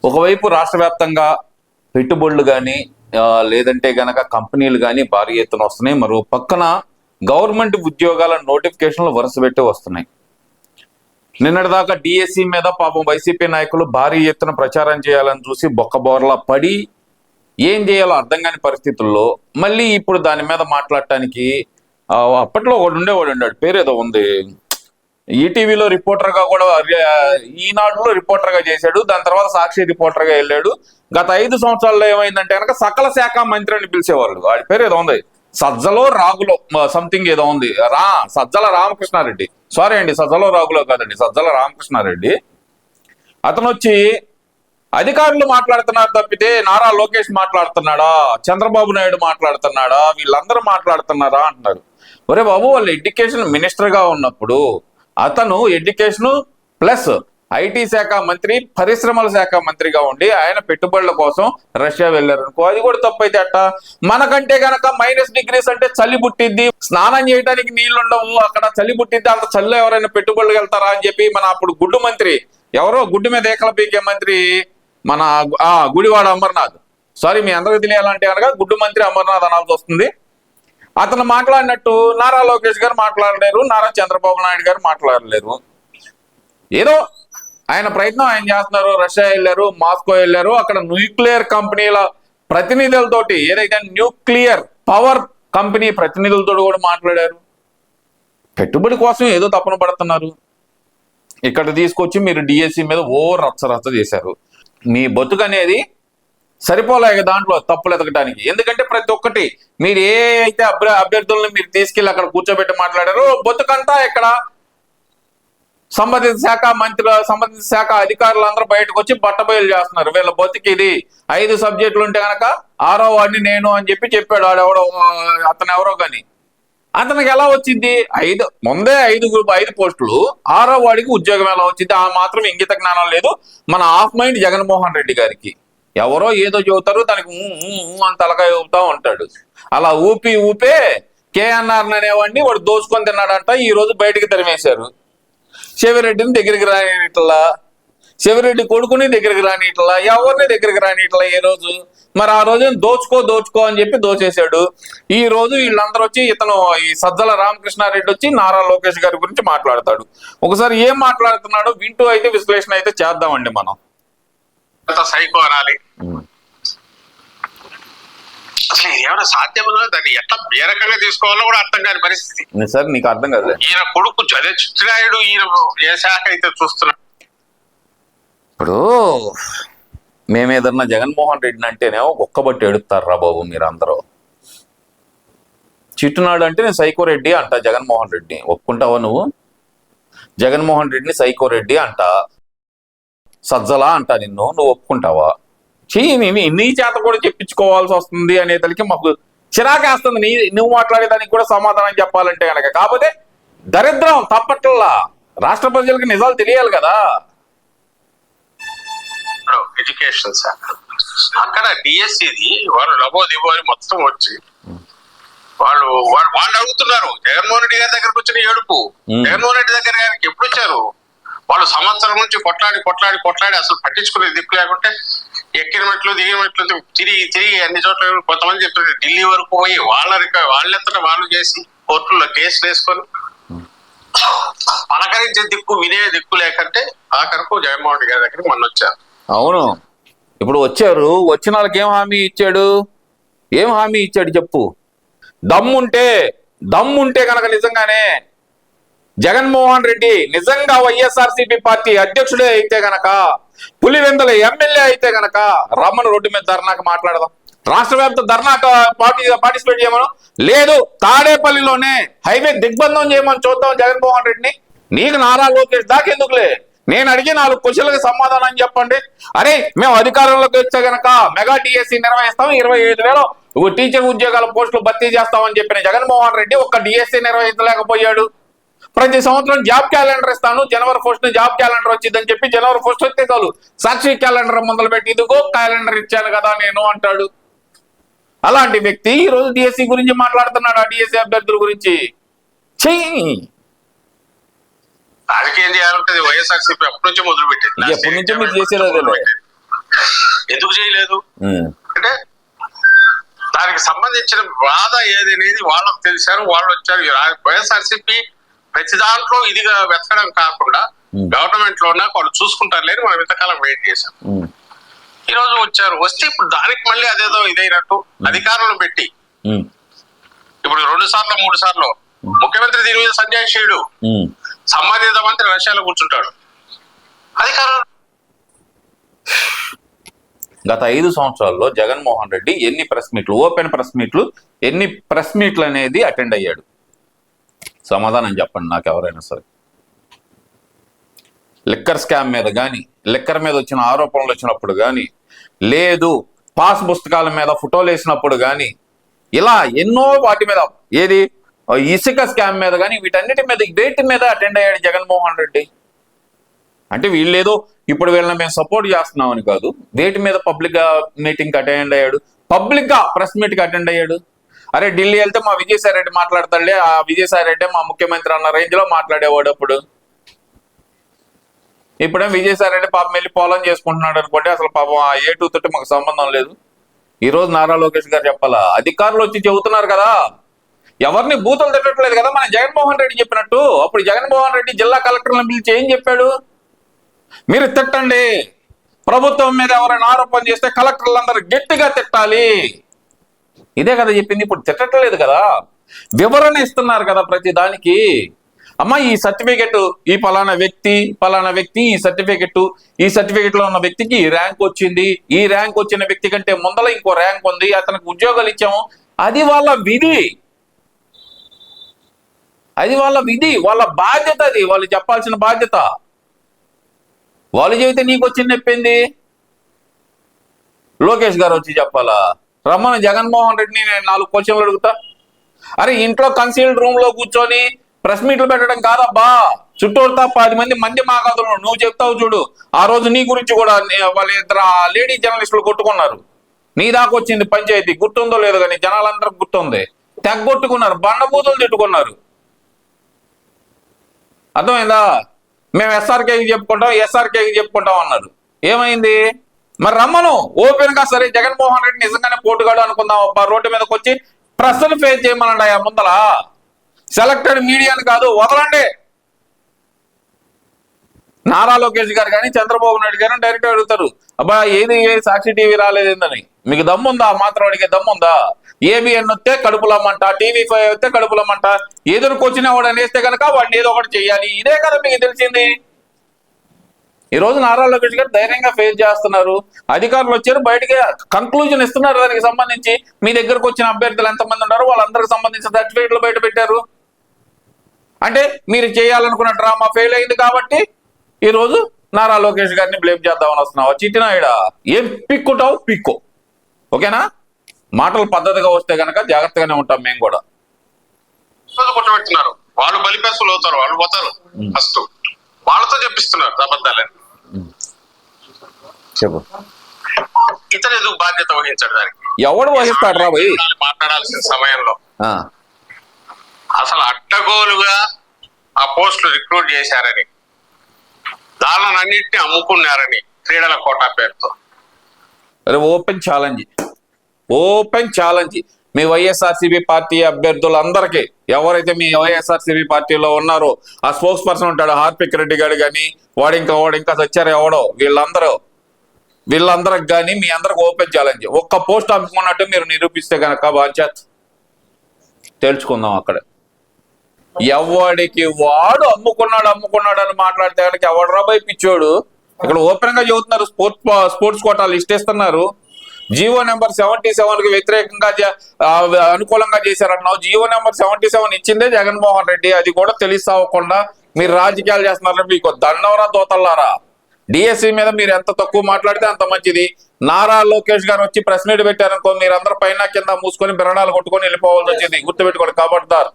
ఒకవైపు రాష్ట్ర వ్యాప్తంగా పెట్టుబడులు కానీ లేదంటే గనక కంపెనీలు కానీ భారీ ఎత్తున వస్తున్నాయి. మరో పక్కన గవర్నమెంట్ ఉద్యోగాల నోటిఫికేషన్లు వరుస పెట్టి వస్తున్నాయి. నిన్నటిదాకా డిఎస్సి మీద పాపం వైసీపీ నాయకులు భారీ ఎత్తున ప్రచారం చేయాలని చూసి బొక్కబోర్లా పడి ఏం చేయాలో అర్థం కాని పరిస్థితుల్లో మళ్ళీ ఇప్పుడు దాని మీద మాట్లాడటానికి అప్పట్లో ఒకడు ఉండాడు, పేరేదో ఉంది, ఈటీవీలో రిపోర్టర్ గా కూడా, ఈనాడులో రిపోర్టర్ గా చేశాడు, దాని తర్వాత సాక్షి రిపోర్టర్ గా వెళ్ళాడు. గత 5 సంవత్సరాల్లో ఏమైందంటే కనుక సకల శాఖ మంత్రి అని పిలిచేవాళ్ళు. వాడి పేరు ఏదో ఉంది, సజ్జలో రాగులో సంథింగ్ ఏదో ఉంది, సజ్జల రామకృష్ణారెడ్డి. సారీ అండి, సజ్జలో రాగులో కాదండి, సజ్జల రామకృష్ణారెడ్డి. అతను వచ్చి అధికారులు మాట్లాడుతున్నారు తప్పితే నారా లోకేష్ మాట్లాడుతున్నాడా, చంద్రబాబు నాయుడు మాట్లాడుతున్నాడా, వీళ్ళందరూ మాట్లాడుతున్నారా అంటున్నారు. ఒరే బాబు, వాళ్ళు ఎడ్యుకేషన్ మినిస్టర్ గా ఉన్నప్పుడు అతను ఎడ్యుకేషన్ ప్లస్ ఐటీ శాఖ మంత్రి, పరిశ్రమల శాఖ మంత్రిగా ఉండి ఆయన పెట్టుబడుల కోసం రష్యా వెళ్ళారు అనుకో, అది కూడా తప్పు అయితే అట్ట. మనకంటే గనక -డిగ్రీస్ అంటే చలి పుట్టిద్ది, స్నానం చేయడానికి నీళ్లు ఉండవు, అక్కడ చలి పుట్టిద్ది, అంత చల్లి ఎవరైనా పెట్టుబడులు వెళ్తారా అని చెప్పి మన అప్పుడు గుడ్డు మంత్రి, ఎవరో గుడ్డు మీద ఏకల పీకే మంత్రి, మన గుడివాడ అమర్నాథ్, సారీ మీ అందరికీ తెలియాలంటే కనుక గుడ్డు మంత్రి అమర్నాథ్ అనాల్సి వస్తుంది. అతను మాట్లాడినట్టు నారా లోకేష్ గారు మాట్లాడలేరు, నారా చంద్రబాబు నాయుడు గారు మాట్లాడలేరు. ఏదో ఆయన ప్రయత్నం ఆయన చేస్తున్నారు. రష్యా వెళ్ళారు, మాస్కో వెళ్ళారు, అక్కడ న్యూక్లియర్ కంపెనీల ప్రతినిధులతోటి, ఏదైతే న్యూక్లియర్ పవర్ కంపెనీ ప్రతినిధులతో కూడా మాట్లాడారు. పెట్టుబడి కోసం ఏదో తపన పడుతున్నారు. ఇక్కడ తీసుకొచ్చి మీరు డిఎస్సి మీద రచ్చ చేశారు. మీ బతుకు అనేది సరిపోలేక దాంట్లో తప్పులు ఎదగడానికి. ఎందుకంటే ప్రతి ఒక్కటి మీరు ఏ అయితే అభ్యర్థులను మీరు తీసుకెళ్ళి అక్కడ కూర్చోబెట్టి మాట్లాడారో బతుకంతా ఇక్కడ సంబంధిత శాఖ మంత్రులు, సంబంధిత శాఖ అధికారులు అందరూ బయటకు వచ్చి బట్టబయలు చేస్తున్నారు. వీళ్ళ బతుకి ఇది 5 సబ్జెక్టులు ఉంటే కనుక 6వ వాడిని నేను అని చెప్పాడు ఆడెవడో, అతను ఎవరో కానీ. అతనికి ఎలా వచ్చింది? ముందే 5 పోస్టులు, 6వ వాడికి ఉద్యోగం ఎలా వచ్చింది? ఆ మాత్రం ఇంగిత జ్ఞానం లేదు మన ఆఫ్ మైండ్ జగన్మోహన్ రెడ్డి గారికి. ఎవరో ఏదో చెబుతారు, దానికి అని తలకాయ ఊపుతా ఉంటాడు. అలా ఊపే కేఎన్ఆర్ అనేవాడిని వాడు దోచుకొని తిన్నాడంట. ఈ రోజు బయటికి తరిమేశారు. చెవిరెడ్డిని దగ్గరికి రానిట్లా, చెవిరెడ్డి కొడుకుని దగ్గరికి రానిట్లా, ఎవరిని దగ్గరికి రానిట్లా ఏ రోజు. మరి ఆ రోజు దోచుకో అని చెప్పి దోచేశాడు. ఈ రోజు వీళ్ళందరూ వచ్చి ఇతను ఈ సజ్జల రామకృష్ణారెడ్డి వచ్చి నారా లోకేష్ గారి గురించి మాట్లాడతాడు. ఒకసారి ఏం మాట్లాడుతున్నాడో వింటూ అయితే విశ్లేషణ అయితే చేద్దామండి మనం. సైకో అనాలి, అసలు ఏమైనా సాధ్యమో దాన్ని ఎట్లా ఏ రకంగా తీసుకోవాలో కూడా అర్థం కాని పరిస్థితి. సార్ నీకు అర్థం కాదు. ఈయన కొడుకు చిట్టినాయుడు, ఈయన ఏ శాఖ అయితే చూస్తున్నాడు. ఇప్పుడు మేము ఏదన్నా జగన్మోహన్ రెడ్డిని అంటేనే ఒక్కబట్టి ఎడుతారా బాబు మీరు అందరూ. చిట్టునాడు అంటే నేను సైకో రెడ్డి అంట జగన్మోహన్ రెడ్డిని. ఒప్పుకుంటావా నువ్వు? జగన్మోహన్ రెడ్డిని సైకో రెడ్డి అంట, సజ్జలా అంట నువ్వు ఒప్పుకుంటావా? నీ చేత కూడా చెప్పించుకోవాల్సి వస్తుంది అనేతలకి మాకు చిరాకేస్తుంది. నువ్వు మాట్లాడేదానికి కూడా సమాధానం చెప్పాలంటే కనుక. కాకపోతే దరిద్రం తప్పట్లా, రాష్ట్ర ప్రజలకు నిజాలు తెలియాలి కదా. ఎడ్యుకేషన్ శాఖ అక్కడ డిఎస్సిది వాళ్ళు లబోదిబో అని మొత్తం వచ్చి వాళ్ళు అడుగుతున్నారు. జగన్మోహన్ రెడ్డి గారి దగ్గరకు వచ్చిన ఏడుపు, జగన్మోహన్ రెడ్డి దగ్గర గారికి ఎప్పుడు వచ్చారు? వాళ్ళు సంవత్సరం నుంచి కొట్లాడి అసలు పట్టించుకునే దిక్కు లేకుంటే ఎక్కిన మెట్లు దిగిన మెట్లు తిరిగి అన్ని చోట్ల కొంతమంది చెప్తారు ఢిల్లీ వరకు పోయి వాళ్ళెంతటా వాళ్ళు చేసి కోర్టుల్లో కేసులు వేసుకొని పలకరించే దిక్కు వినే దిక్కు లేకంటే ఆఖరకు జగన్మోహన్ రెడ్డి గారి దగ్గరికి మొన్న వచ్చారు. అవును, ఇప్పుడు వచ్చారు. వచ్చిన వాళ్ళకి ఏం హామీ ఇచ్చాడు చెప్పు? దమ్ముంటే కనుక నిజంగానే జగన్మోహన్ రెడ్డి నిజంగా వైఎస్ఆర్సీపీ పార్టీ అధ్యక్షుడే అయితే గనక, పులివెందుల ఎమ్మెల్యే అయితే గనక రమ్మను రోడ్డు మీద ధర్నాకు మాట్లాడదాం. రాష్ట్ర వ్యాప్త ధర్నాకు పార్టిసిపేట్ చేయమను. లేదు, తాడేపల్లిలోనే హైవే దిగ్బంధం చేయమని చూద్దాం జగన్మోహన్ రెడ్డిని. నీకు నారా లోకేష్ దాకెందుకులే, నేను అడిగి 4 క్వశ్చన్లకు సమాధానం చెప్పండి. అరే మేము అధికారంలోకి వచ్చే గనక మెగా డిఎస్సి నిర్వహిస్తాం, 25,000 టీచర్ ఉద్యోగాల పోస్టులు భర్తీ చేస్తామని చెప్పిన జగన్మోహన్ రెడ్డి ఒక్క డిఎస్సి నిర్వహించలేకపోయాడు. ప్రతి సంవత్సరం జాబ్ క్యాలెండర్ ఇస్తాను, జనవరి 1st జాబ్ క్యాలెండర్ వచ్చిందని చెప్పి జనవరి 1st వస్తే చాలు సాక్షి క్యాలెండర్ మొదలు పెట్టి ఇదిగో క్యాలెండర్ ఇచ్చాను కదా నేను అంటాడు. అలాంటి వ్యక్తి ఈ రోజు డిఎస్సి గురించి మాట్లాడుతున్నాడు, ఆ డిఎస్సి అభ్యర్థుల గురించి. రాజకీయం చేయాలంటే వైఎస్ఆర్సీపీ అప్పటి నుంచే మొదలు పెట్టింది. ఎప్పటి నుంచో మీరు చేసేది ఎందుకు చేయలేదు అంటే దానికి సంబంధించిన బాధ ఏది అనేది వాళ్ళకు తెలిసారు, వాళ్ళు వచ్చారు. వైఎస్ఆర్సీపీ ప్రతి దాంట్లో ఇదిగా వెతకడం కాకుండా గవర్నమెంట్ లో ఉన్నా వాళ్ళు చూసుకుంటారు లేని మనం ఇంతకాలం వెయిట్ చేశాం. ఈ రోజు వచ్చారు, వస్తే ఇప్పుడు దానికి మళ్ళీ అదేదో ఇదైనట్టు అధికారులను పెట్టి ఇప్పుడు 2 సార్లు 3 సార్లు ముఖ్యమంత్రి దీని మీద సంజాయిషీయుడు, సంబంధిత మంత్రి రష్యాలో కూర్చుంటాడు. అధికారులు గత 5 సంవత్సరాల్లో జగన్మోహన్ రెడ్డి ఎన్ని ప్రెస్ మీట్లు, ఓపెన్ ప్రెస్ మీట్లు, ఎన్ని ప్రెస్ మీట్లు అనేది అటెండ్ అయ్యాడు? సమాధానం చెప్పండి నాకు ఎవరైనా సరే. లిక్కర్ స్కామ్ మీద కానీ, లిక్కర్ మీద వచ్చిన ఆరోపణలు వచ్చినప్పుడు కానీ, లేదు పాస్ పుస్తకాల మీద ఫోటోలు వేసినప్పుడు కానీ, ఇలా ఎన్నో వాటి మీద, ఏది ఇసుక స్కామ్ మీద కానీ, వీటన్నిటి మీద వేటి మీద అటెండ్ అయ్యాడు జగన్మోహన్ రెడ్డి. అంటే వీళ్ళేదో ఇప్పుడు వీళ్ళని మేము సపోర్ట్ చేస్తున్నామని కాదు, వేటి మీద పబ్లిక్ మీటింగ్ అటెండ్ అయ్యాడు, పబ్లిక్ గా ప్రెస్ మీట్ కి అటెండ్ అయ్యాడు. అరే ఢిల్లీ వెళ్తే మా విజయసాయి రెడ్డి మాట్లాడతాడులే, ఆ విజయసాయి రెడ్డి మా ముఖ్యమంత్రి అన్న రేంజ్ లో మాట్లాడేవాడు అప్పుడు. ఇప్పుడేం విజయసాయి రెడ్డి పాపం వెళ్ళి పొలం చేసుకుంటున్నాడు అనుకోండి, అసలు పాపం ఆ ఏ టూ తోటి మాకు సంబంధం లేదు. ఈ రోజు నారా లోకేష్ గారు చెప్పాలా, అధికారులు వచ్చి చెబుతున్నారు కదా, ఎవరిని బూతులు తిట్టట్లేదు కదా మన జగన్మోహన్ రెడ్డి చెప్పినట్టు. అప్పుడు జగన్మోహన్ రెడ్డి జిల్లా కలెక్టర్లను పిలిచి ఏం చెప్పాడు, మీరు తిట్టండి, ప్రభుత్వం మీద ఎవరైనా ఆరోపణ చేస్తే కలెక్టర్లందరూ గట్టిగా తిట్టాలి, ఇదే కదా చెప్పింది. ఇప్పుడు తిట్టట్లేదు కదా, వివరణ ఇస్తున్నారు కదా ప్రతి దానికి. అమ్మ ఈ సర్టిఫికెట్, ఈ పలానా వ్యక్తి ఈ సర్టిఫికెట్ లో ఉన్న వ్యక్తికి ఈ ర్యాంక్ వచ్చింది, ఈ ర్యాంక్ వచ్చిన వ్యక్తి కంటే ముందల ఇంకో ర్యాంక్ ఉంది, అతనికి ఉద్యోగాలు ఇచ్చాము, అది వాళ్ళ విధి, వాళ్ళ బాధ్యత, అది వాళ్ళు చెప్పాల్సిన బాధ్యత. వాళ్ళు చెబితే నీకు వచ్చింది చెప్పింది లోకేష్ గారు వచ్చి చెప్పాలా? రమ్మని జగన్మోహన్ రెడ్డిని నేను 4 క్వశ్చన్లు అడుగుతా. అరే ఇంట్లో కన్సీల్డ్ రూమ్ లో కూర్చొని ప్రెస్ మీట్లు పెట్టడం కాదబ్బా, చుట్టూతా 10 మంది మాకాదులు నువ్వు చెప్తావు చూడు. ఆ రోజు నీ గురించి కూడా వాళ్ళ 2 లేడీ జర్నలిస్టులు కొట్టుకున్నారు, నీ దాకా వచ్చింది పంచాయతీ, గుర్తుందో లేదో కానీ జనాలందరికి గుర్తుంది. తెగ్గొట్టుకున్నారు, బండబూతులు తిట్టుకున్నారు, అర్థమైందా? మేము ఎస్ఆర్కేకి చెప్పుకుంటాం అన్నారు. ఏమైంది మరి? రమ్మను ఓపెన్ గా. సరే జగన్మోహన్ రెడ్డి నిజంగానే పోటుగాడు అనుకుందాం అబ్బా, రోడ్డు మీదకి వచ్చి ప్రశ్నలు ఫేస్ చేయమనండి. ఆ ముందల సెలెక్టెడ్ మీడియాని కాదు, వదలండి. నారా లోకేష్ గారు కానీ చంద్రబాబు నాయుడు గారు డైరెక్ట్ అడుగుతారు, అబ్బా ఏది సాక్షి టీవీ రాలేదేందని. మీకు దమ్ముందా? మాత్రం అడిగే దమ్ముందా? ఏబిఎన్ వస్తే కడుపులమ్మంట, TV5 వస్తే కడుపులమ్మంట, ఎదురుకొచ్చిన వాడు అనేస్తే కనుక వాడిని ఏదో ఒకటి చెయ్యాలి. ఇదే కదా మీకు తెలిసింది. ఈ రోజు నారా లోకేష్ గారు ధైర్యంగా ఫేస్ చేస్తున్నారు. అధికారులు వచ్చారు, బయటకి కంక్లూజన్ ఇస్తున్నారు దానికి సంబంధించి. మీ దగ్గరకు వచ్చిన అభ్యర్థులు ఎంతమంది ఉన్నారు, వాళ్ళందరికి సంబంధించిన సర్టిఫికేట్లు బయట పెట్టారు. అంటే మీరు చేయాలనుకున్న డ్రామా ఫెయిల్ అయింది కాబట్టి ఈ రోజు నారా లోకేష్ గారిని బ్లేమ్ చేద్దామని వస్తున్నావు. చిట్టినాయుడా, ఏం పిక్కుంటావు పిక్కు, ఓకేనా? మాటలు పద్ధతిగా వస్తే కనుక జాగ్రత్తగానే ఉంటాం మేము కూడా. కొట్టబెడుతున్నారు వాళ్ళు, బలిపేసులు అవుతారు, వాళ్ళు పోతారు ఫస్ట్, వాళ్ళతో చెప్పిస్తున్నారు అబద్ధాలని. చెప్పు, ఇతను ఎందుకు బాధ్యత వహించాడు దానికి? ఎవడు వహిస్తాడు రా భయ్? మాట్లాడాల్సిన సమయంలో అసలు అడ్డగోలుగా ఆ పోస్టులు రిక్రూట్ చేశారని, దానిలన్నింటినీ అమ్ముకున్నారని క్రీడల కోటా పేరుతో. అరే ఓపెన్ ఛాలెంజ్ మీ వైఎస్ఆర్సీపీ పార్టీ అభ్యర్థులందరికీ, ఎవరైతే మీ వైఎస్ఆర్సీపీ పార్టీలో ఉన్నారో ఆ స్పోక్స్ పర్సన్ ఉంటాడు హార్పిక్ రెడ్డి గారు కానీ, వాడు ఇంకా సచ్చారు ఎవడో, వీళ్ళందరికి కానీ మీ అందరికి ఓపెన్ ఛాలెంజ్. ఒక్క పోస్ట్ అమ్ముకున్నట్టు మీరు నిరూపిస్తే కనుక బాధ్యత తెలుసుకుందాం. అక్కడ ఎవడికి వాడు అమ్ముకున్నాడు అని మాట్లాడితే కనుక ఎవడరా భయ పిచ్చోడు. ఇక్కడ ఓపెన్ గా చెబుతున్నారు, స్పోర్ట్స్ కోటాలు ఇష్టేస్తున్నారు. జీవో నెంబర్ 77కి వ్యతిరేకంగా అనుకూలంగా చేశారన్నావు. జీవో నెంబర్ 77 ఇచ్చిందే జగన్మోహన్ రెడ్డి, అది కూడా తెలియకుండా మీరు రాజకీయాలు చేస్తున్నారా? మీకు దండవరా దోతల్లారా. డిఎస్సి మీద మీరు ఎంత తక్కువ మాట్లాడితే అంత మంచిది. నారా లోకేష్ గారు వచ్చి ప్రెస్ మీట్ పెట్టారనుకో, మీరందరూ పైన కింద మూసుకొని బిరడాలు కొట్టుకొని వెళ్ళిపోవాల్సి వచ్చింది. గుర్తుపెట్టుకోండి, కాబట్టిదారు.